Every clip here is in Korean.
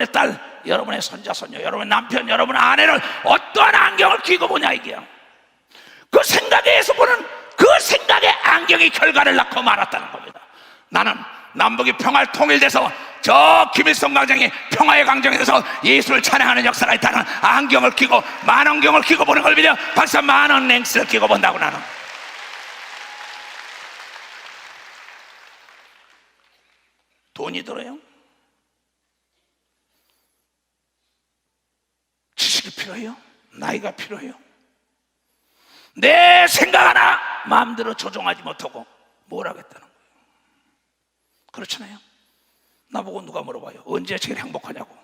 딸, 여러분의 손자, 손녀, 여러분의 남편, 여러분의 아내를 어떠한 안경을 끼고 보냐 이게요. 그 생각에서 보는 그 생각의 안경이 결과를 낳고 말았다는 겁니다. 나는 남북이 평화를 통일돼서 저 김일성 광장이 평화의 광장에 대해서 예수를 찬양하는 역사가 있다는 안경을 끼고, 만원경을 끼고 보는 걸 믿어 벌써 만원 랭스를 끼고 본다고. 나는 돈이 들어요? 지식이 필요해요? 나이가 필요해요? 내 생각 하나 마음대로 조종하지 못하고 뭘 하겠다는 거예요. 그렇잖아요. 나보고 누가 물어봐요. 언제 제일 행복하냐고.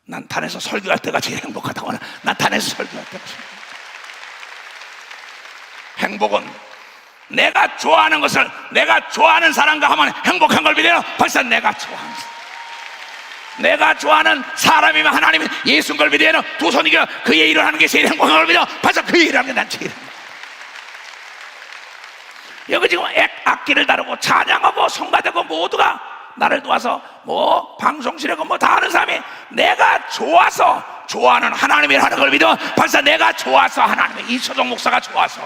난 단에서 설교할 때가 제일 행복하다고. 난 단에서 설교할 때가 제일 행복은 내가 좋아하는 것을 내가 좋아하는 사람과 하면 행복한 걸 믿어요. 벌써 내가 좋아하는 사람, 내가 좋아하는 사람이면 하나님이 예수인 걸 믿어요. 두 손이겨 그의 일을 하는 게 제일 행복한 걸 믿어. 벌써 그의 일을 하는 게 난 제일 행복해. 여기 지금 악기를 다루고 찬양하고 성가되고 모두가 나를 도와서 뭐 방송실에 뭐 다 하는 사람이 내가 좋아서 좋아하는 하나님이 하는 걸 믿어. 벌써 내가 좋아서 하나님이, 이초정 목사가 좋아서.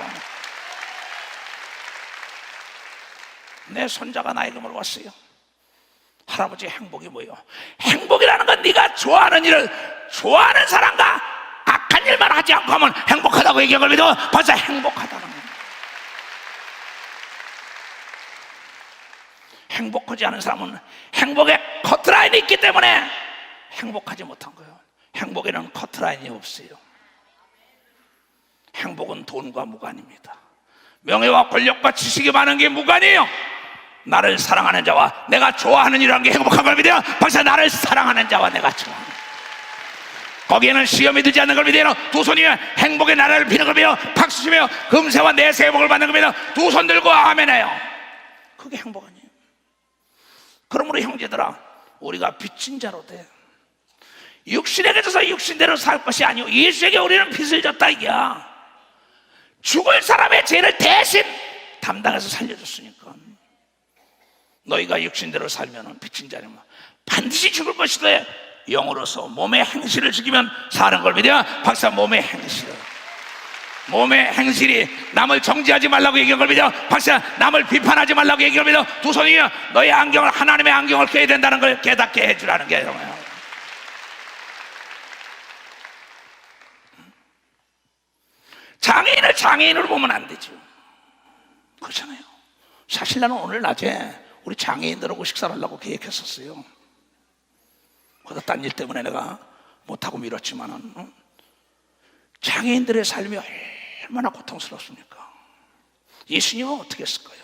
내 손자가 나에게 물어봤어요. 할아버지, 행복이 뭐예요? 행복이라는 건 네가 좋아하는 일을 좋아하는 사람과 악한 일만 하지 않고 하면 행복하다고 얘기한 걸 믿어. 벌써 행복하다는 거예요. 행복하지 않은 사람은 행복에 커트라인이 있기 때문에 행복하지 못한 거예요. 행복에는 커트라인이 없어요. 행복은 돈과 무관입니다. 명예와 권력과 지식이 많은 게 무관이에요. 나를 사랑하는 자와 내가 좋아하는 일이라는 게 행복한 걸 믿어요. 벌써 나를 사랑하는 자와 내가 좋아하는, 거기에는 시험이 들지 않는 걸 믿어요. 두 손이면 행복의 나라를 비는 걸 믿어요. 박수치며 금세와 내세의 복을 받는 걸 믿어요. 두 손 들고 아멘해요. 그게 행복 아니에요. 그러므로 형제들아, 우리가 빚진 자로 돼 육신에게 져서 육신대로 살 것이 아니오 예수에게 우리는 빚을 졌다 이게야. 죽을 사람의 죄를 대신 담당해서 살려줬으니까. 너희가 육신대로 살면 빚진 자라면 반드시 죽을 것이되 영으로서 몸의 행실을 죽이면 사는 걸 믿어야. 박사, 몸의 행실을, 몸의 행실이 남을 정죄하지 말라고 얘기한 걸 믿어. 박사, 남을 비판하지 말라고 얘기한 걸 믿어. 두 손이면 너의 안경을, 하나님의 안경을 껴야 된다는 걸 깨닫게 해주라는 게 정말. 장애인을 장애인으로 보면 안 되죠. 그렇잖아요. 사실 나는 오늘 낮에 우리 장애인들하고 식사를 하려고 계획했었어요. 그러다 딴 일 때문에 내가 못하고 미뤘지만은, 장애인들의 삶이 얼마나 고통스럽습니까? 예수님은 어떻게 했을까요?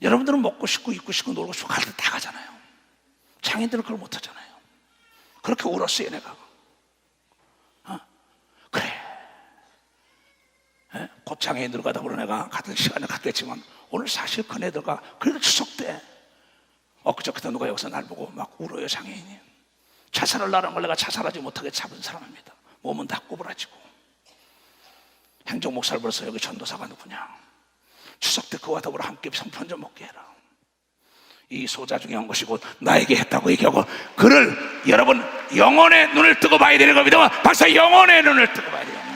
여러분들은 먹고 싶고 입고 싶고 놀고 싶고 갈 때 다 가잖아요. 장애인들은 그걸 못하잖아요. 그렇게 울었어요 내가. 그래, 곧 장애인들 가다 보러 내가 같은 시간에 갔겠지만 오늘 사실 그네들과 그래도 추석 때 엊그저께 누가 여기서 날 보고 막 울어요. 장애인이 자살을 하라는 걸 내가 자살하지 못하게 잡은 사람입니다. 몸은 다 구부라지고. 행정 목사를 불러서 여기 전도사가 누구냐, 추석 때 그와 더불어 함께 성편 좀 먹게 해라. 이 소자 중에 한 것이 곧 나에게 했다고 얘기하고, 그를 여러분 영혼의 눈을 뜨고 봐야 되는 겁니다. 박사, 영혼의 눈을 뜨고 봐야 돼요.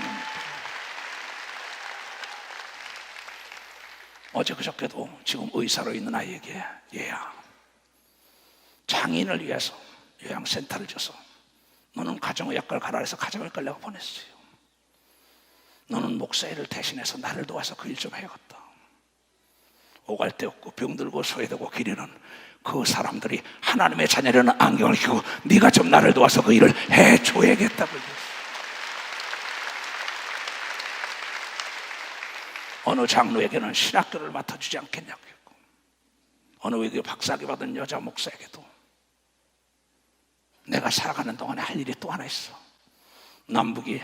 어제 그저께도 지금 의사로 있는 아이에게, 얘야, 장애인을 위해서 요양센터를 줘서 너는 가정의학과를 가라 해서 가정의학과를 내가 보냈어요. 너는 목사 일을 대신해서 나를 도와서 그 일 좀 해야겠다. 오갈 데 없고 병들고 소외되고 기르는 그 사람들이 하나님의 자녀라는 안경을 끼고 네가 좀 나를 도와서 그 일을 해줘야겠다고 얘기했어요. 어느 장로에게는 신학교를 맡아주지 않겠냐고 했고, 어느 외교 박사학위 받은 여자 목사에게도 내가 살아가는 동안에 할 일이 또 하나 있어. 남북이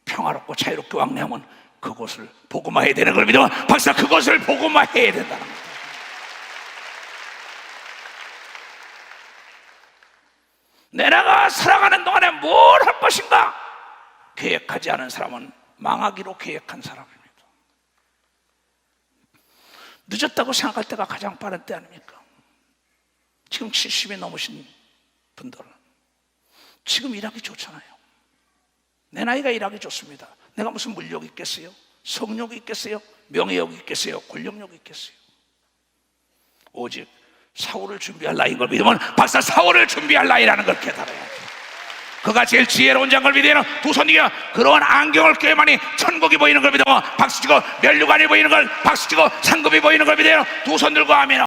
평화롭고 자유롭게 왕래하면 그곳을 복음화해야 되는 걸 믿어. 박사, 그곳을 복음화해야 된다는 거다. 내가 살아가는 동안에 뭘 할 것인가 계획하지 않은 사람은 망하기로 계획한 사람입니다. 늦었다고 생각할 때가 가장 빠른 때 아닙니까? 지금 70이 넘으신 분들, 지금 일하기 좋잖아요. 내 나이가 일하기 좋습니다. 내가 무슨 물욕이 있겠어요? 성욕이 있겠어요? 명예욕이 있겠어요? 권력욕이 있겠어요? 오직 사울을 준비할 나이인 걸 믿으면 박사 사울을 준비할 나이라는 걸 깨달아야 돼. 그가 제일 지혜로운 자인 걸 믿으면 두 손이가 그러한 안경을 껴야만이 천국이 보이는 걸 믿으면 박수치고, 면류관이 보이는 걸 박수치고, 상급이 보이는 걸 믿으면 두 손 들고 아멘.